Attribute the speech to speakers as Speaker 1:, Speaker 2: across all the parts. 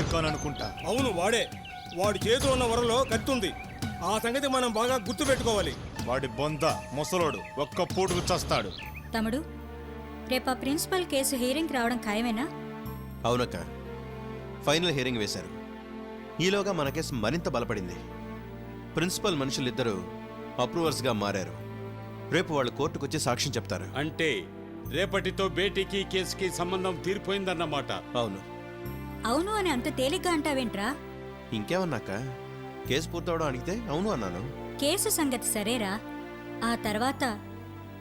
Speaker 1: Share Khan అనుకుంటా.
Speaker 2: అవును వాడే. వాడి చేతిలో ఉన్న వరలో కత్తుంది. ఆ సంగతి మనం బాగా గుర్తు పెట్టుకోవాలి.
Speaker 1: వాడి బొంద ముసలోడు ఒక్క పూటకు చస్తాడు.
Speaker 3: తమ్ముడు, రేపు ఆ ప్రిన్సిపల్ కేసు హియరింగ్ రావడం ఖాయమేనా?
Speaker 4: అవునక్క, ఫైనల్ హియరింగ్ వేశారు. ఈలోగా మన కేసు మరింత బలపడింది. ప్రిన్సిపల్ మనుషులిద్దరూ అప్రూవర్స్గా మారారు. రేపు వాళ్ళు కోర్టుకొచ్చి సాక్ష్యం చెప్తారు.
Speaker 5: అంటే రేపటితో బేటీకి కేసుకి సంబంధం తీరిపోయిందన్నమాట.
Speaker 4: అవును.
Speaker 3: అవును అని అంత తేలిగ్గా అంటావేంట్రా?
Speaker 4: ఇంకేమన్నాక, కేసు పూర్తవడం అడిగితే అవును అన్నాను.
Speaker 3: కేసు సంగతి సరేరా, ఆ తర్వాత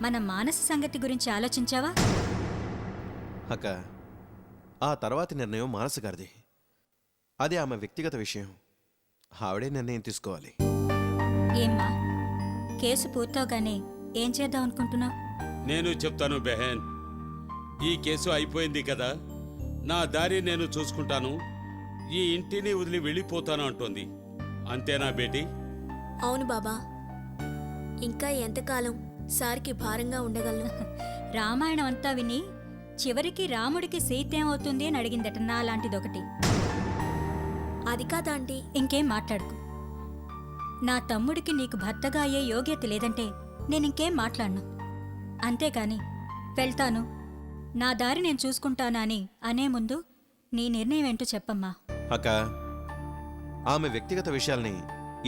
Speaker 3: మన మానస సంగతి గురించి ఆలోచించావా?
Speaker 4: అక్క, ఆ తర్వాతి నిర్ణయం మానస గారిది. అది ఆమె వ్యక్తిగత విషయం. ఆవిడే నిర్ణయం తీసుకోవాలి.
Speaker 3: ఏమ్మా, కేసు పూర్తవగానే ఏం చేద్దాం అనుకుంటున్నావు?
Speaker 5: నేను చెప్తాను బెహన్. ఈ కేసు అయిపోయింది కదా, నా దారి నేను చూసుకుంటాను, ఈ ఇంటిని వదిలి వెళ్ళిపోతాను అంటోంది. అంతేనా బేటీ?
Speaker 6: అవును బాబా. ఇంకా ఎంతకాలం సార్కి భారంగా ఉండగలను?
Speaker 3: రామాయణం అంతా విని చివరికి రాముడికి సీత ఏమవుతుంది అని అడిగిందట నాలాంటిదొకటి.
Speaker 6: అది కాదా ఆంటీ?
Speaker 3: ఇంకేం మాట్లాడుకు. నా తమ్ముడికి నీకు భర్తగా అయ్యే యోగ్యత లేదంటే నేనింకేం మాట్లాడను. అంతేకాని వెళ్తాను, నా దారి నేను చూసుకుంటానా అని అనే ముందు నీ నిర్ణయం ఏంటో చెప్పమ్మా.
Speaker 4: అక్క, ఆమె వ్యక్తిగత విషయాల్ని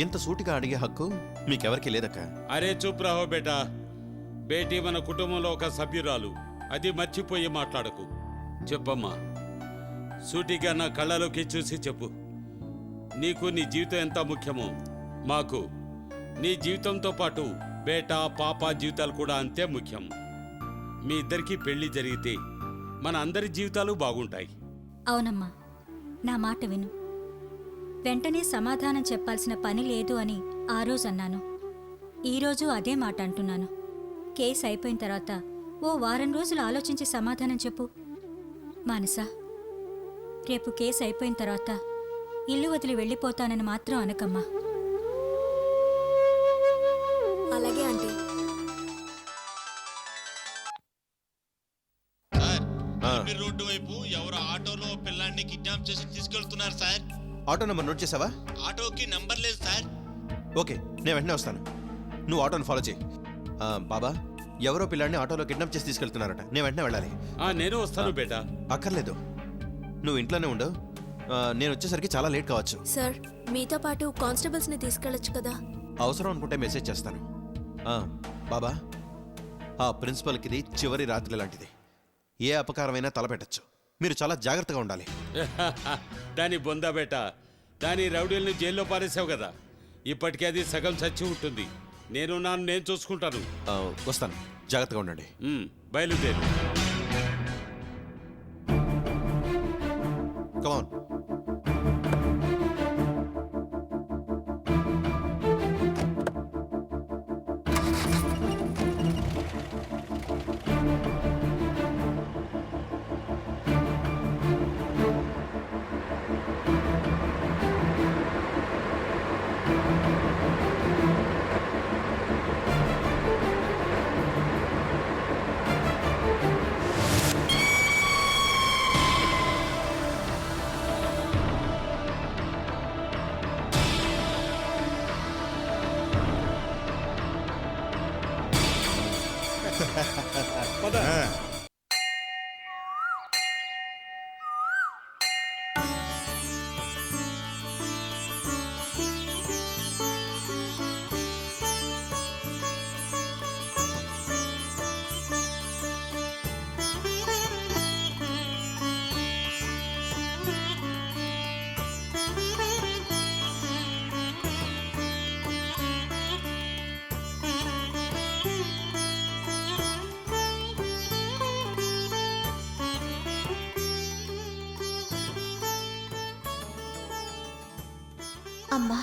Speaker 4: ఇంత సూటిగా అడిగే హక్కు మీకెవరికి లేదక్క.
Speaker 5: అరే చూప్ రహో బేటా. బేటీ మన కుటుంబంలో ఒక సభ్యురాలు, అది మర్చిపోయి మాట్లాడకు. చెప్పమ్మా, సూటిగా నా కళ్ళలోకి చూసి చెప్పు. నీకు నీ జీవితం ఎంత ముఖ్యమో మాకు నీ జీవితంతో పాటు బేటా పాప జీవితాలు కూడా అంతే ముఖ్యం. మీ ఇద్దరికీ పెళ్లి జరిగితే మన అందరి జీవితాలు బాగుంటాయి.
Speaker 3: అవునమ్మా, నా మాట విను. వెంటనే సమాధానం చెప్పాల్సిన పని లేదు అని ఆ రోజు అన్నాను. ఈరోజు అదే మాట అంటున్నాను. కేసు అయిపోయిన తర్వాత ఓ వారం రోజులు ఆలోచించి సమాధానం చెప్పు. మానసా, రేపు కేసు అయిపోయిన తర్వాత ఇల్లు వదిలి వెళ్ళిపోతానని మాత్రం అనకమ్మా.
Speaker 6: అలాగే ఆంటీ.
Speaker 7: రోడ్డు వైపు ఎవరో ఆటోలో పిల్లాన్ని కిడ్నాప్ చేసి తీసుకెళ్తున్నారు సార్.
Speaker 4: ఆటో నెంబర్ నోట్ చేసావా?
Speaker 7: ఆటోకి నంబర్ లేదు సార్.
Speaker 4: ఓకే, నేను వెంటనే వస్తాను. నువ్వు ఆటోని ఫాలో చేయి. బాబా, ఎవరో పిల్లాడిని ఆటోలో కిడ్నాప్ చేసి తీసుకెళ్తున్నారట. నేను వెంటనే వెళ్ళాలి.
Speaker 5: నేను వస్తాను బేటా.
Speaker 4: అక్కర్లేదు, నువ్వు ఇంట్లోనే ఉండు. నేను వచ్చేసరికి చాలా లేట్ కావచ్చు.
Speaker 6: సార్, మీతో పాటు కానిస్టేబుల్స్ని తీసుకెళ్ళొచ్చు కదా?
Speaker 4: అవసరం అనుకుంటే మెసేజ్ చేస్తాను. బాబా, ఆ ప్రిన్సిపల్కిది చివరి రాత్రి లాంటిది. ఏ అపకారమైనా తలపెట్టచ్చు. మీరు చాలా జాగ్రత్తగా ఉండాలి.
Speaker 5: దాని బొందా బేటా, దాని రౌడీల్ని జైల్లో పారేసావు కదా, ఇప్పటికే అది సగం చచ్చి ఉంటుంది. నేను చూసుకుంటాను.
Speaker 4: వస్తాను, జాగ్రత్తగా ఉండండి.
Speaker 5: బయలుదేరు.
Speaker 4: కమాన్.
Speaker 2: పద.
Speaker 8: అమ్మా,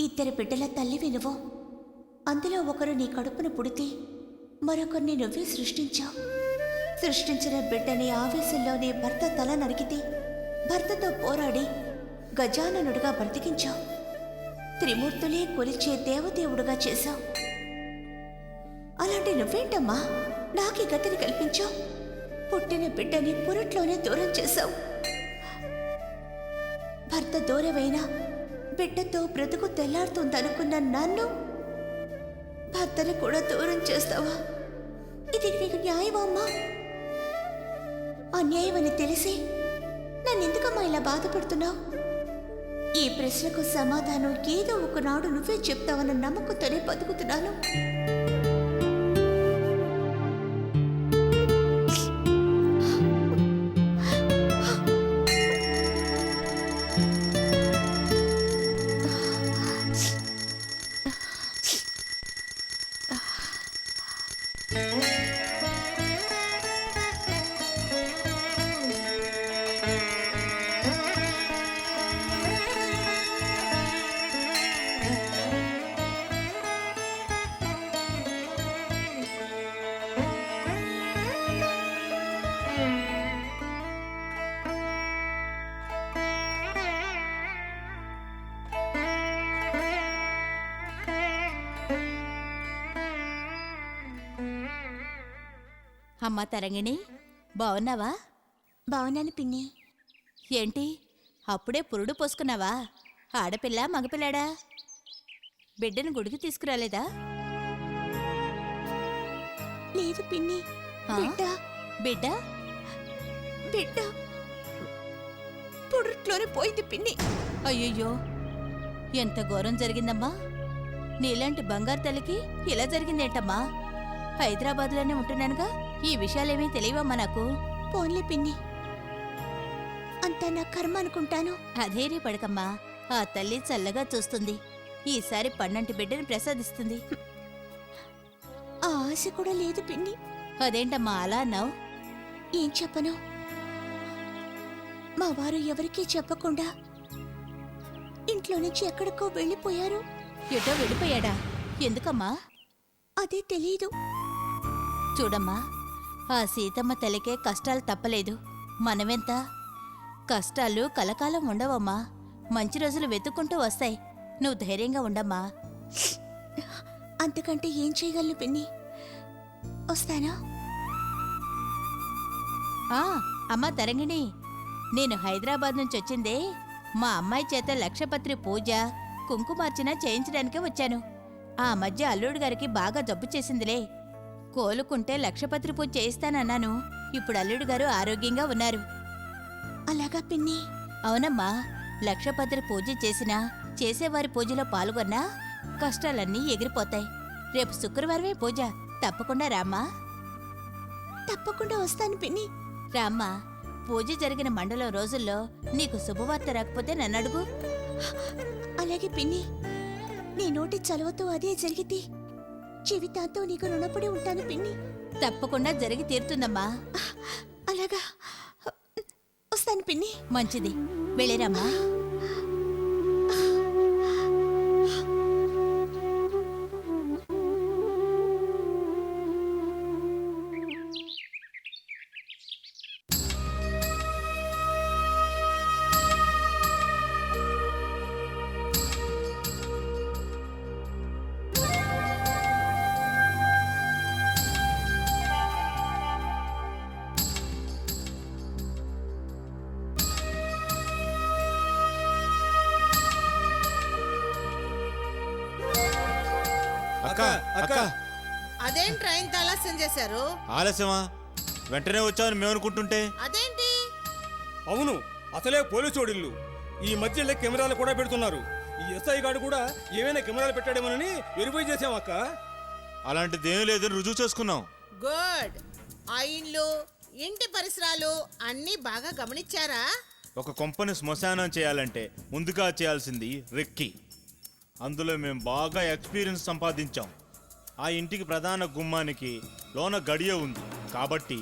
Speaker 8: ఇద్దరు బిడ్డల తల్లివి నువ్వు. అందులో ఒకరు నీ కడుపున పుడితే మరొకరిని నువ్వే సృష్టించావు. సృష్టించిన బిడ్డని ఆవేశంలోనే భర్త తల నరికితే భర్తతో పోరాడి గజాననుడిగా బ్రతికించావు. త్రిమూర్తులే కొలిచే దేవదేవుడుగా చేశావు. అలాంటి నువ్వేంటమ్మా నాకీ గతిని కల్పించావు? పుట్టిన బిడ్డని పురట్లోనే దూరం చేశావు. భర్త దూరమైనా బిడ్డతో బ్రతుకు తెల్లారుతుందనుకున్న నన్ను భర్తను కూడా దూరం చేస్తావా? ఇది నీకు న్యాయమా అమ్మా? అన్యాయమని తెలిసి నన్నెందుకమ్మా ఇలా బాధపడుతున్నావు? ఈ ప్రశ్నకు సమాధానం ఏదో ఒకనాడు నువ్వే చెప్తావన్న నమ్మకంతోనే బతుకుతున్నాను.
Speaker 9: అమ్మా తరంగిణి, బావున్నావా?
Speaker 8: బావున్నాను పిన్ని.
Speaker 9: ఏంటి అప్పుడే పురుడు పోసుకున్నావా? ఆడపిల్ల మగపిల్లాడా? బిడ్డను గుడికి తీసుకురాలేదా?
Speaker 8: లేదు పిన్ని.
Speaker 9: ఆ?
Speaker 8: బిడ్డ
Speaker 9: బిడ్డ
Speaker 8: బిడ్డ పుడుట్లోనే పోయింది పిన్ని.
Speaker 9: అయ్యయ్యో, ఎంత ఘోరం జరిగిందమ్మా! నీలాంటి బంగారు తల్లికి ఇలా జరిగిందేంటమ్మా? హైదరాబాద్లోనే ఉంటున్నానుగా, ఈ విషయాలేమీ తెలియవమ్మా నాకు.
Speaker 8: పోన్లే పిన్ని, అంతా నా కర్మ అనుకుంటాను.
Speaker 9: అధైర్య పడకమ్మా, ఆ తల్లి చల్లగా చూస్తుంది. ఈసారి పన్నంటి బిడ్డని ప్రసాదిస్తుంది.
Speaker 8: ఆ ఆశ కూడా లేదు పిన్ని.
Speaker 9: అదేంటమ్మా అలా అన్నావు?
Speaker 8: ఏం చెప్పను, మా వారు ఎవరికీ చెప్పకుండా ఇంట్లో నుంచి ఎక్కడికో వెళ్ళిపోయారు.
Speaker 9: ఎటో వెళ్ళిపోయాడా? ఎందుకమ్మా?
Speaker 8: అదే తెలీదు.
Speaker 9: చూడమ్మా, ఆ సీతమ్మ తల్లికే కష్టాలు తప్పలేదు. మనమెంత? కష్టాలు కలకాలం ఉండవమ్మా, మంచి రోజులు వెతుక్కుంటూ వస్తాయి. నువ్వు ధైర్యంగా ఉండమ్మా.
Speaker 8: అంతకంటే ఏం చేయగలను పిన్ని. వస్తానా?
Speaker 9: అమ్మా తరంగిణి, నేను హైదరాబాద్ నుంచి వచ్చిందే మా అమ్మాయి చేత లక్షపత్రి పూజ కుంకుమార్చన చేయించడానికే వచ్చాను. ఆ మధ్య అల్లుడు గారికి బాగా జబ్బు చేసిందిలే. కోలుకుంటే లక్షపత్రి పూజ చేయిస్తానన్నాను. ఇప్పుడు అల్లుడు గారు ఆరోగ్యంగా ఉన్నారు.
Speaker 8: అలాగా పిన్ని.
Speaker 9: అవునమ్మా, లక్షపత్రి పూజ చేసినా, చేసేవారి పూజలో పాల్గొన్నా కష్టాలన్నీ ఎగిరిపోతాయి. రేపు శుక్రవారమే పూజ, తప్పకుండా రామ్మా.
Speaker 8: తప్పకుండా వస్తాను పిన్ని.
Speaker 9: రామ్మా, పూజ జరిగిన మండలం రోజుల్లో నీకు శుభవార్త రాకపోతే నన్ను అడుగు.
Speaker 8: అలాగే పిన్ని, నీ నోటి చలవతో అదే జరిగితే జీవితాంతో నీకు రుణపడి ఉంటాను పిన్ని.
Speaker 9: తప్పకుండా జరిగి తీరుతుందమ్మా.
Speaker 8: అలాగా, వస్తాను పిన్ని.
Speaker 9: మంచిది, వెళ్ళిరమ్మా.
Speaker 1: అక్క అక్క
Speaker 10: అదేం ట్రైన్ ఆలస్యం చేశారు?
Speaker 1: ఆలస్యమా? వెంటనే వచ్చావని మేము అనుకుంటుంటే.
Speaker 10: అదేంటి?
Speaker 2: అవును, అసలే పోలీసోడిల్లు. ఈ మధ్య కెమెరాలు కూడా పెడుతున్నారు. ఈ ఎస్ఐ గారు కూడా ఏమైనా కెమెరాలు పెట్టాడేమోనని వెరిఫై చేసాం అక్క.
Speaker 1: అలాంటిదేమీ లేదని రుజువు చేసుకున్నాం.
Speaker 10: గుడ్. ఆ ఇండ్లు, ఇంటి పరిసరాలు అన్నీ బాగా గమనించారా?
Speaker 1: ఒక కొంపని శ్మశానం చేయాలంటే ముందుగా చేయాల్సింది రెక్కి. అందులో మేము బాగా ఎక్స్పీరియన్స్ సంపాదించాం. ఆ ఇంటికి ప్రధాన గుమ్మానికి లోన గడియ ఉంది కాబట్టి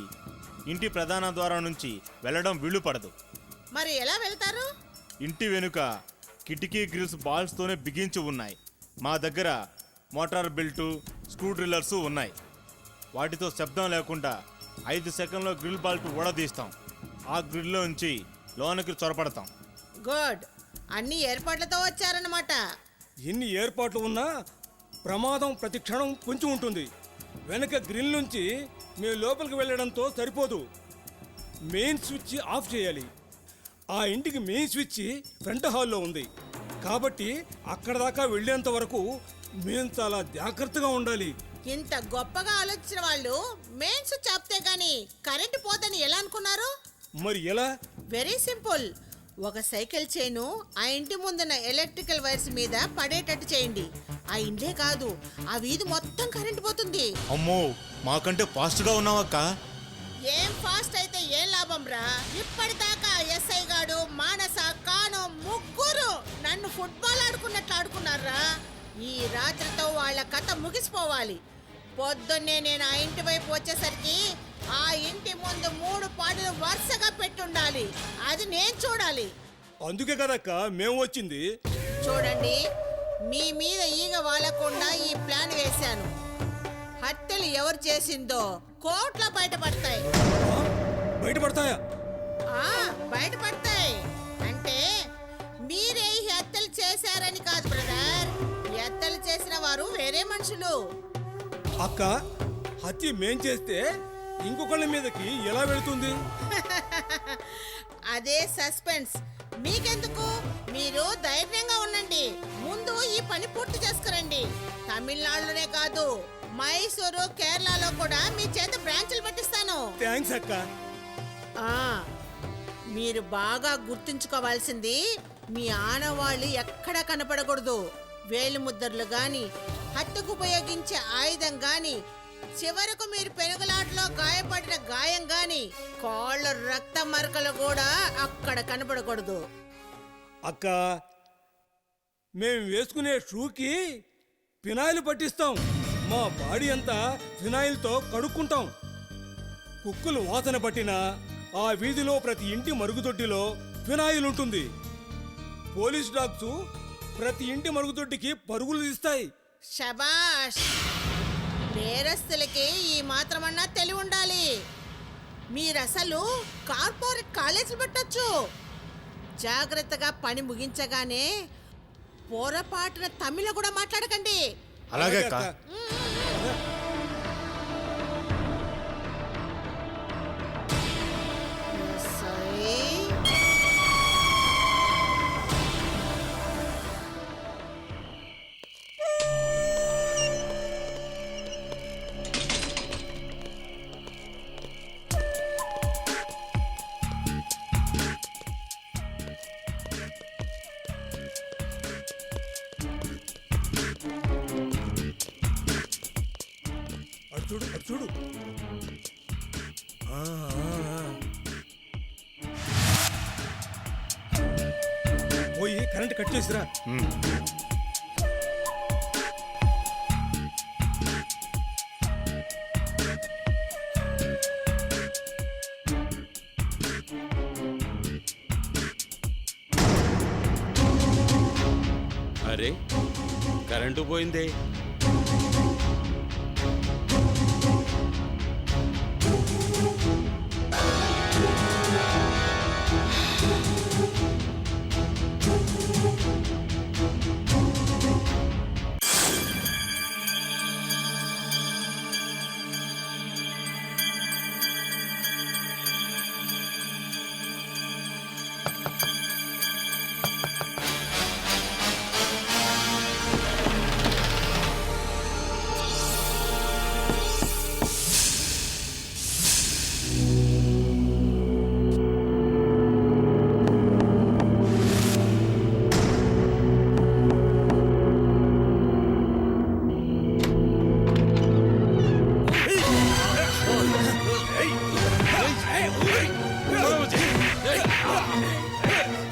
Speaker 1: ఇంటి ప్రధాన ద్వారం నుంచి వెళ్ళడం వీలు పడదు.
Speaker 10: మరి ఎలా వెళ్తారు?
Speaker 1: ఇంటి వెనుక కిటికీ గ్రిల్స్ బాల్స్తోనే బిగించి ఉన్నాయి. మా దగ్గర మోటార్ బెల్టు, స్క్రూ డ్రిల్లర్సు ఉన్నాయి. వాటితో శబ్దం లేకుండా 5 సెకండ్లో గ్రిల్ బాల్ట్ ఊడదీస్తాం. ఆ గ్రిల్లో నుంచి లోనికి చొరపడతాం.
Speaker 10: గుడ్. అన్ని ఏర్పాట్లతో వచ్చారన్నమాట.
Speaker 2: ఎన్ని ఏర్పాట్లు ఉన్నా ప్రమాదం ప్రతి క్షణం పొంచి ఉంటుంది. వెనక గ్రిల్ నుంచి మేము లోపలికి వెళ్ళడంతో సరిపోదు, మెయిన్ స్విచ్ ఆఫ్ చేయాలి. ఆ ఇంటికి మెయిన్ స్విచ్ ఫ్రంట్ హాల్లో ఉంది. కాబట్టి అక్కడ దాకా వెళ్ళేంత వరకు మేము చాలా జాగ్రత్తగా ఉండాలి.
Speaker 10: ఇంత గొప్పగా ఆలోచించిన వాళ్ళు మెయిన్స్ చెప్తే గాని కరెంటు పోదని ఎలా అనుకున్నారు?
Speaker 2: మరి ఎలా?
Speaker 10: Very simple. ఒక సైకిల్ చైను ఆ ఇంటి ముందున్న ఎలక్ట్రికల్ వైర్స్ మీద పడేటట్టు చేయండి. ఆ ఇండే కాదు, ఆ వీధి మొత్తం కరెంటు పోతుంది.
Speaker 1: అమ్మో, మాకంటే ఫాస్ట్గా ఉన్నావక్క.
Speaker 10: ఏం ఫాస్ట్ అయితే ఏం లాభం రా? ఇప్పటిదాకా ఎస్ఐ గాడు, మానస, కాను ముగ్గురు నన్ను ఫుట్బాల్ ఆడుకున్నట్లు ఆడుకున్నారా. ఈ రాత్రితో వాళ్ళ కథ ముగిసిపోవాలి. పొద్దున్నే నేను ఆ ఇంటి వైపు వచ్చేసరికి ఆ ఇంటి ముందు 3 పాటలు వరుసగా పెట్టుండాలి. అది నేను చూడాలి.
Speaker 2: అందుకే కదక్క మేము వచ్చింది.
Speaker 10: చూడండి, మీ మీద ఈగ వాలకుండా ఈ ప్లాన్ వేశాను. హత్యలు ఎవరు చేసిందో కోర్టులో బయటపడతాయి.
Speaker 2: బయటపడతాయా?
Speaker 10: బయటపడతాయి అంటే మీరే ఈ హత్యలు చేశారని కాదు బ్రదర్. ఈ హత్యలు చేసిన వారు వేరే మనుషులు.
Speaker 2: అక్క, హత్య మేం చేస్తే ఇంకొకళ్ళ మీదకి ఎలా వెళుతుంది?
Speaker 10: అదే సస్పెన్స్. మీకెందుకు? మీరు ధైర్యంగా ఉండండి. ముందు ఈ పని పూర్తి చేసుకురండి. తమిళనాడులోనే కాదు, మైసూరు, కేరళలో కూడా మీ చేత బ్రాంచులు పట్టిస్తాను.
Speaker 2: థ్యాంక్స్ అక్క.
Speaker 10: మీరు బాగా గుర్తుంచుకోవాల్సింది, మీ ఆనవాళ్ళు ఎక్కడా కనపడకూడదు. వేలు ముద్రలు గాని, హత్యకు ఉపయోగించే ఆయుధం గాని, చివరకు మీరు పెనుగులాటలో గాయపడిన గాయం గాని, కాళ్ళ రక్త మరకలు కూడా అక్కడ కనపడకూడదు.
Speaker 2: అక్క, మేము వేసుకునే షూకి ఫినాయిల్ పట్టిస్తాం. మా బాడీ అంతా ఫినాయిల్తో కడుక్కుంటాం. కుక్కులు వాసన పట్టినా ఆ వీధిలో ప్రతి ఇంటి మరుగుదొడ్డిలో ఫినాయిల్ ఉంటుంది. పోలీస్ డాగ్స్ ప్రతి ఇంటి మరుగుదొడ్డికి పరుగులు తీస్తాయి.
Speaker 10: శబాష్! నేరస్తులకి ఈ మాత్రమన్నా తెలివి ఉండాలి. మీరసలు కార్పొరేట్ కాలేజీలు పెట్టొచ్చు. జాగ్రత్తగా పని ముగించగానే పొరపాటున తమిళ కూడా మాట్లాడకండి.
Speaker 1: అలాగే అక్క.
Speaker 2: చూడు అటు చూడు. పోయి కరెంట్ కట్ చేసిరా.
Speaker 5: అరే, కరెంటు పోయిందే.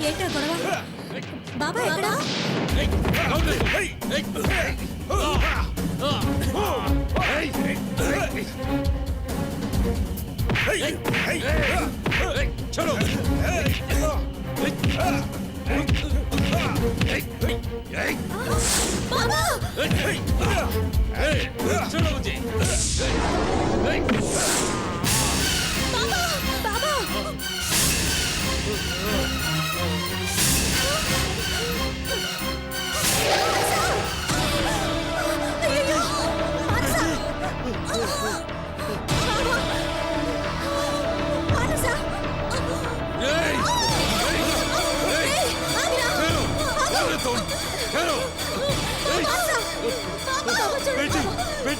Speaker 3: ఏంటో గొడవ? బాబా ఎక్కడా?
Speaker 5: ఏయ్!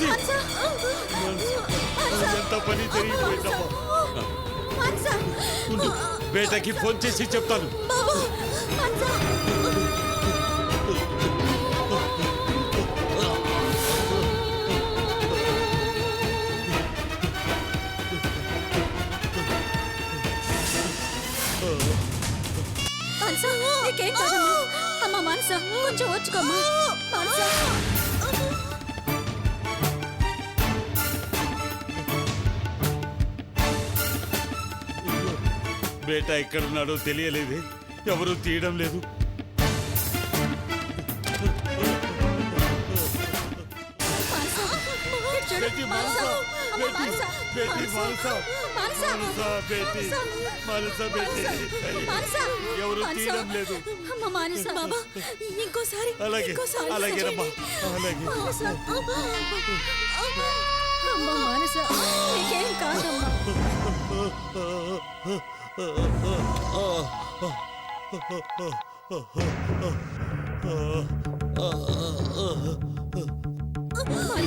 Speaker 1: బేటీ ఎంత పని జరిగిపోయిందమ్మా.
Speaker 5: ఉండు, బేటకి ఫోన్ చేసి చెప్తాను.
Speaker 3: మనసా నీకేం కాదమ్మా. అమ్మ మనసా కొంచెం ఓర్చుకోమ్మా. మనసా
Speaker 5: బేట ఎక్కడున్నాడో తెలియలేదే, ఎవరూ తీయడం లేదు.
Speaker 3: మనసా ఇటు చూడు.
Speaker 1: బేటీ
Speaker 3: మనసా,
Speaker 1: మనసా,
Speaker 3: అమ్మ
Speaker 1: బేటీ,
Speaker 3: మనసా,
Speaker 1: బేటీ
Speaker 3: మనసా,
Speaker 1: మనసా,
Speaker 3: మనసా,
Speaker 1: మనసా, బేటీ, మనసా, బేటీ.
Speaker 3: మనసా,
Speaker 1: ఎవరు
Speaker 3: మనసా.
Speaker 1: తీయడం లేదు.
Speaker 3: అమ్మ మనసా.
Speaker 6: బాబా ఇంకోసారి
Speaker 1: అలాగే
Speaker 6: ఇంకోసారి
Speaker 1: అలాగేనమ్మా అలాగే.
Speaker 3: మనసా. అమ్మ మనసా నీకేం కాదమ్మా.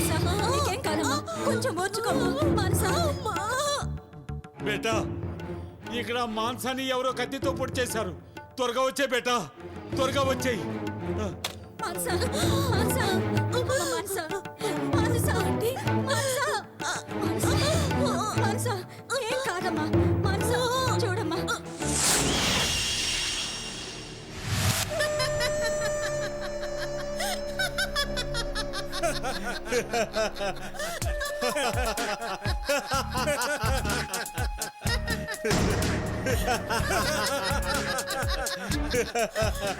Speaker 3: మనసా నీకేం కాదమ్మా. కొంచెం ఓర్చుకోమ్మా. మనసా
Speaker 5: బేటా, ఇక్కడ మాంసాన్ని ఎవరో కత్తితో పొడి చేశారు. త్వరగా వచ్చే బేటా, త్వరగా వచ్చేయి.
Speaker 3: మనసా మనసా అమ్మ మనసా మనసా ఆంటీ మనసా మనసా మనసా ఏం కాదమ్మా. మనసా చూడమ్మా.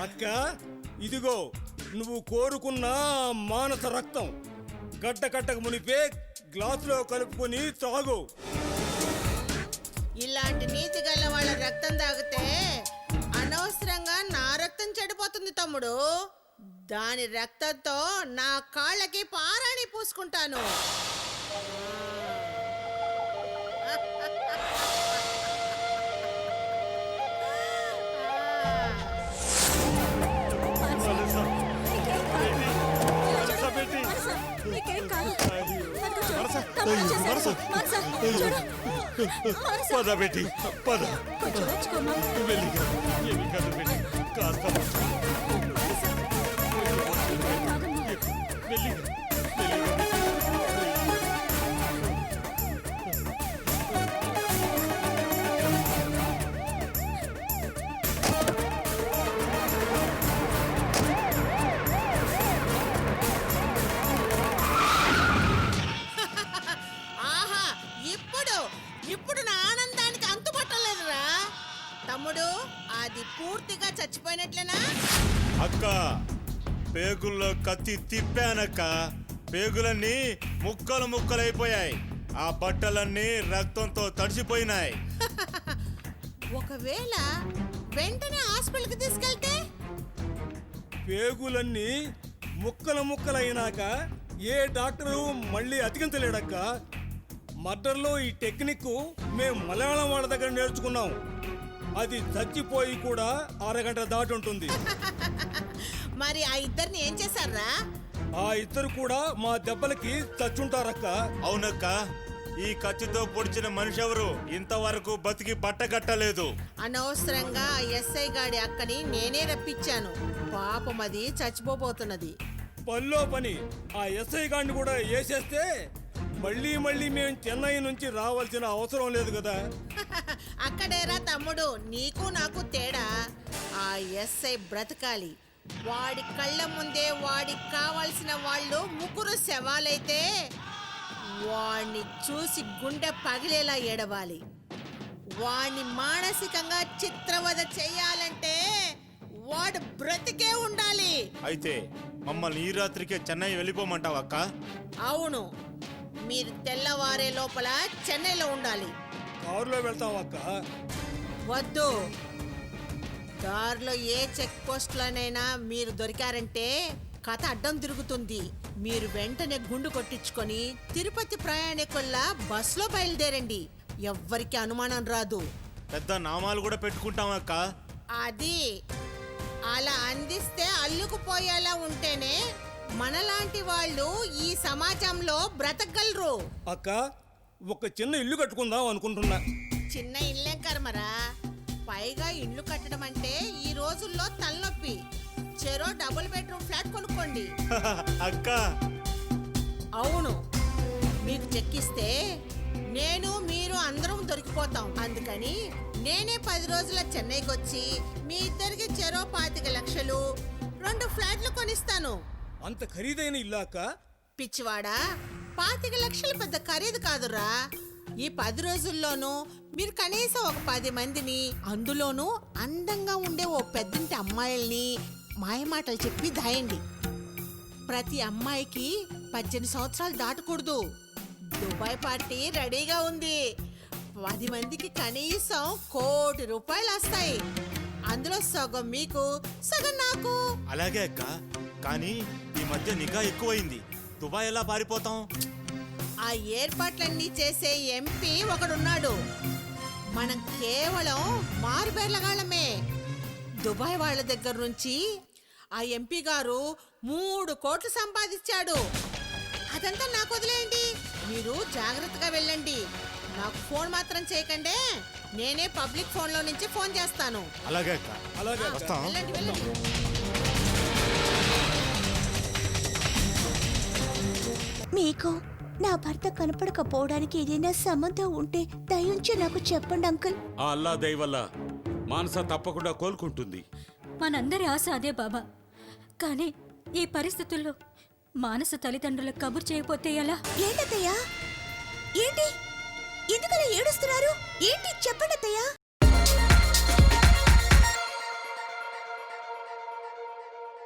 Speaker 2: అక్క ఇదిగో నువ్వు కోరుకున్న మానస రక్తం గడ్డ కట్టక మునిపే గ్లాసులో కలుపుకొని తాగు.
Speaker 10: ఇలాంటి నీతి గల వాళ్ళ రక్తం తాగితే అనవసరంగా నా రక్తం చెడిపోతుంది తమ్ముడు. దాని రక్తంతో నా కాళ్ళకి పారాణి పూసుకుంటాను.
Speaker 1: మనసా,
Speaker 3: నీకేం కాదు.
Speaker 1: మనసా, బేటీ.
Speaker 3: మనసా నీకేం కాదు. అదిగో చూడు.
Speaker 1: మనసా,
Speaker 3: తమ్ముడు
Speaker 1: అయ్యో,
Speaker 3: వచ్చేసాడు.
Speaker 1: మనసా.
Speaker 3: మనసా చూడు. మనసా
Speaker 1: పద బేటీ పద.
Speaker 3: కొంచెం ఓర్చుకోమ్మా.
Speaker 1: వెళ్ళిగా ఏమి కాదు బేటీ, కాస్త
Speaker 3: మనసా నీకేం కాదమ్మా.
Speaker 1: వెళ్ళిగా
Speaker 10: ఆహా ఇప్పుడు ఇప్పుడు నా ఆనందానికి అంతుపట్టలేదురా తమ్ముడు. అది పూర్తిగా చచ్చిపోయినట్లేనా?
Speaker 1: అక్క, పేగుల్లో కత్తి తిప్పానక్క. పేగులన్నీ ముక్కలు ముక్కలైపోయాయి. ఆ బట్టలన్నీ రక్తంతో తడిసిపోయినాయి.
Speaker 10: ఒకవేళ వెంటనే హాస్పిటల్కి తీసుకెళ్తే
Speaker 2: పేగులన్నీ ముక్కలు ముక్కలైనాక ఏ డాక్టరు మళ్ళీ అతికించలేడక్క. మర్డర్లో ఈ టెక్నిక్ మేము మలయాళం వాళ్ళ దగ్గర నేర్చుకున్నాం. అది చచ్చిపోయి కూడా అరగంట దాటి ఉంటుంది.
Speaker 10: మరి ఆ ఇద్దరిని ఏం చేశారా?
Speaker 2: ఆ ఇద్దరు కూడా మా దెబ్బలకి చచ్చుంటారక్క.
Speaker 1: అవునక్క, ఈ కత్తితో పొడిచిన మనిషి ఎవరు ఇంతవరకు బతికి బట్టగట్టలేదు.
Speaker 10: అనవసరంగా ఆ ఎస్ఐ గాడి అక్కని నేనే రప్పించాను. పాపం అది చచ్చిపోబోతున్నది.
Speaker 2: పనిలో పని ఆ ఎస్ఐ గారిని కూడా వేసేస్తే మళ్ళీ మళ్ళీ మేము చెన్నై నుంచి రావాల్సిన అవసరం లేదు కదా.
Speaker 10: అక్కడేరా తమ్ముడు, నీకు నాకు తేడా. ఆ ఎస్ఐ బ్రతకాలి. వాడి కళ్ళ ముందే వాడికి కావాల్సిన వాళ్ళు ముగ్గురు శవాలైతే వాణ్ణి చూసి గుండె పగిలేలా ఏడవాలి. వాణ్ణి మానసికంగా చిత్రవద చెయ్యాలంటే వాడు బ్రతికే ఉండాలి.
Speaker 1: అయితే మమ్మల్ని ఈ రాత్రికే చెన్నై వెళ్ళిపోమంటావా అక్క?
Speaker 10: అవును, మీరు తెల్లవారే లోపల చెన్నైలో ఉండాలి.
Speaker 2: కారులో వెళ్తాం అక్క.
Speaker 10: వద్దు, దారిలో ఏ చెక్ పోస్ట్లోనైనా మీరు దొరికారంటే కథ అడ్డం తిరుగుతుంది. మీరు వెంటనే గుండు కొట్టించుకొని తిరుపతి ప్రయాణికుల్లా బస్సులో బయలుదేరండి. ఎవ్వరికి అనుమానం రాదు.
Speaker 1: పెద్ద నామాలు కూడా పెట్టుకుంటాం అక్క.
Speaker 10: అది అలా అందిస్తే అల్లుకుపోయేలా ఉంటేనే మనలాంటి వాళ్ళు ఈ సమాజంలో బ్రతకగలరు.
Speaker 2: అక్క ఒక చిన్న ఇల్లు కట్టుకుందాం అనుకుంటున్నా.
Speaker 10: చిన్న ఇల్లే కర్మరా, పైగా ఇల్లు కట్టడం అంటే ఈ రోజుల్లో తలనొప్పి. చెరో డబుల్ బెడ్రూమ్ ఫ్లాట్ కొనుక్కోండి.
Speaker 1: అక్క
Speaker 10: అవును, మీకు చెక్కిస్తే నేను మీరు అందరం దొరికిపోతాం. అందుకని నేనే 10 రోజుల చెన్నైకి వచ్చి మీ ఇద్దరికి చెరో 25 లక్షలు 2 ఫ్లాట్లు కొనిస్తాను.
Speaker 2: అంత ఖరీదైన ఇల్లు అక్క?
Speaker 10: పిచ్చివాడా, 25 లక్షలు పెద్ద ఖరీదు కాదురా. ఈ 10 రోజుల్లోనూ మీరు కనీసం ఒక 10 మందిని, అందులోనూ అందంగా ఉండే ఓ పెద్దంటి అమ్మాయిల్ని మాయమాటలు చెప్పి దాయండి. ప్రతి అమ్మాయికి 18 సంవత్సరాలు దాటకూడదు. దుబాయ్ పార్టీ రెడీగా ఉంది. 10 మందికి కనీసం ₹1 కోటి వస్తాయి. అందులో సగం మీకు, సగం నాకు.
Speaker 1: అలాగే అక్క, కానీ ఈ మధ్య నిఘా ఎక్కువైంది. దుబాయ్ ఎలా పారిపోతాం?
Speaker 10: ఆ ఏర్పాట్లన్నీ చేసే ఎంపీ ఒకడున్నాడు. మనం కేవలం మారుబేర్లగాళ్ళమే. దుబాయ్ వాళ్ళ దగ్గర నుంచి ఆ ఎంపీ గారు 3 కోట్లు సంపాదించాడు. అదంతా నాకు వదిలేయండి, మీరు జాగ్రత్తగా వెళ్ళండి. నాకు ఫోన్ మాత్రం చేయకండి, నేనే పబ్లిక్ ఫోన్లో నుంచి ఫోన్ చేస్తాను.
Speaker 1: అలాగే అక్క,
Speaker 2: అలాగే అక్క.
Speaker 1: వస్తాం.
Speaker 10: వెళ్ళండి వెళ్ళండి.
Speaker 8: మీకు నా భర్త కనపడకపోవడానికి ఏదైనా సంబంధం ఉంటే దయించి నాకు చెప్పండి అంకుల్.
Speaker 5: ఆ అల్లా దయ వల్ల మానస తప్పకుండా కోలుకుంటుంది.
Speaker 3: మనందరి ఆశ అదే బాబా. కానీ ఈ పరిస్థితుల్లో మానస తల్లిదండ్రులకు కబురు చేయకపోతే ఎలా?
Speaker 8: ఏంటత్తయ్యా? ఏంటి ఎందుకలా ఏడుస్తున్నారు? ఏంటి చెప్పండి అత్తయ్యా.